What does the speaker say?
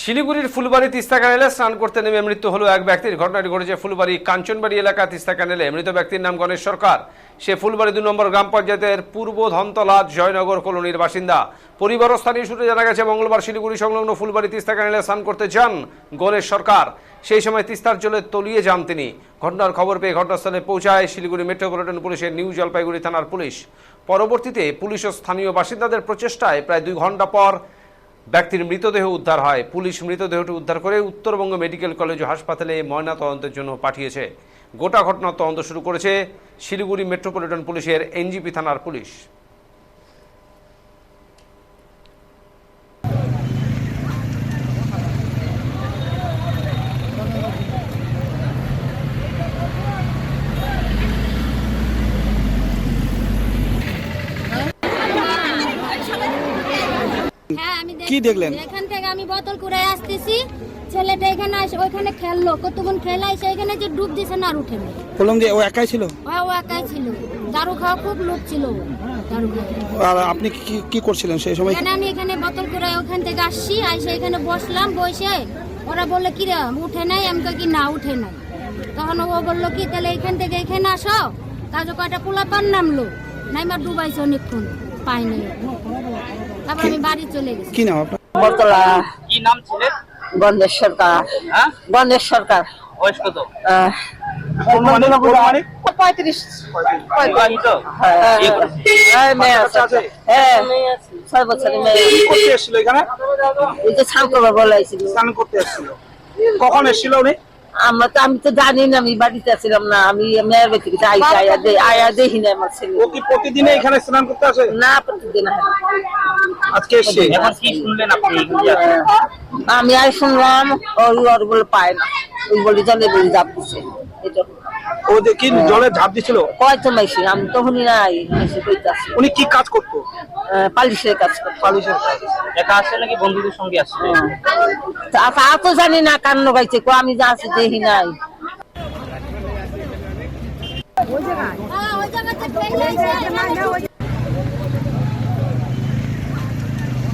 শিলিগুড়ির ফুলবাড়ি তিস্তা ক্যানেলে স্নান করতে নেমে মৃত্যু হলো এক ব্যক্তির। ঘটনাটি ঘটেছে ফুলবাড়ি কাঞ্চনবাড়ি এলাকা তিস্তা ক্যানেলে। মৃত ব্যক্তির নাম গণেশ সরকার। সে ফুলবাড়ি 2 নম্বর গ্রাম পঞ্চায়েতের পূর্ব ধনতলা জয়নগর কলোনির বাসিন্দা। পরিবার ও স্থানীয় সূত্রে জানা গেছে, মঙ্গলবার শিলিগুড়ি সংলগ্ন ফুলবাড়ি তিস্তা ক্যানেলে স্নান করতে যান গণেশ সরকার। সেই সময় তিস্তার জলে তলিয়ে যান তিনি। ঘটনার খবর পেয়ে ঘটনাস্থলে পৌঁছায় শিলিগুড়ি মেট্রোপলিটন পুলিশের নিউ জলপাইগুড়ি থানার পুলিশ। পরবর্তীতে পুলিশ ও স্থানীয় বাসিন্দাদের প্রচেষ্টায় প্রায় 2 ঘন্টা পর ব্যক্তির মৃতদেহ উদ্ধার হয়। পুলিশ মৃতদেহটি উদ্ধার করে উত্তরবঙ্গ মেডিকেল কলেজ ও হাসপাতালে ময়নাতদন্তের জন্য পাঠিয়েছে। গোটা ঘটনার তদন্ত শুরু করেছে শিলিগুড়ি মেট্রোপলিটন পুলিশের এনজিপি থানার পুলিশ। কি দেখলেন? এখান থেকে আমি বোতল কুড়াই আসতেছি, ছেলেটা এখানে ওইখানে খেললো, কতক্ষণ খেলাই সেখানে যে ডুব দিছে না, আর উঠেনি। বললাম যে ও একাই ছিল? ও একাই ছিল, দারু খাওয়া খুব লোক ছিল। আর আপনি কি করছিলেন সেই সময়? আমি এখানে বোতল কুড়াই ওখান থেকে আসছি, আইসে এখানে বসলাম, বসে ওরা বললো কি রে উঠে নাই, আমি কি না উঠে নাই। তখন ও বললো কি তাহলে এখান থেকে এখানে আসো, কাজে কয়টা পোলাপান নামলো, নাইমা ডুবাইছে অনেকক্ষণ, পাইনি। তারপর আমি বাড়ি চলে গেছি। কি নাম আপনার? বরতলা। কি নাম ছিলেন? গণেশ সরকার। হ্যাঁ, গণেশ সরকার। বয়স কত? 35। বিবাহিত? মেয়ে আছে। হ্যাঁ, 6 বছরের মেয়ে। করতে এসেছিল এখানে? এই যে স্নান করবে বলাইছিল। স্নান করতে এসেছিল। কখন এসেছিল উনি? আমি তো জানি না, আমি বাড়িতে ছিলাম না। আমি মেয়ের বাড়ি থেকে আয়া দেখি না আমার ছেলে। ও কি প্রতিদিন এখানে স্নান করতে আসে? না, প্রতিদিন হয় না। আজকে এসেছে। এখন কি শুনলেন আপনি? আমি আর শুনলাম ওর বলে পায় না, ওই বলে জলে বলে জাপ দিচ্ছে। এটা ও যে কি জলে ঝাঁপ দিছিল? কয়তো মাইছি, আমি তো শুনি নাই। এসে কইতাছি উনি কি কাজ করতো? পালিশের কাজ করতো। পালিশের কাজ। একা আসছে নাকি বন্ধুদের সঙ্গে আসছে? তা তো জানি না, কান্ন গাইছে, আমি যা আছি দেখি নাই। ওই জায়গাতে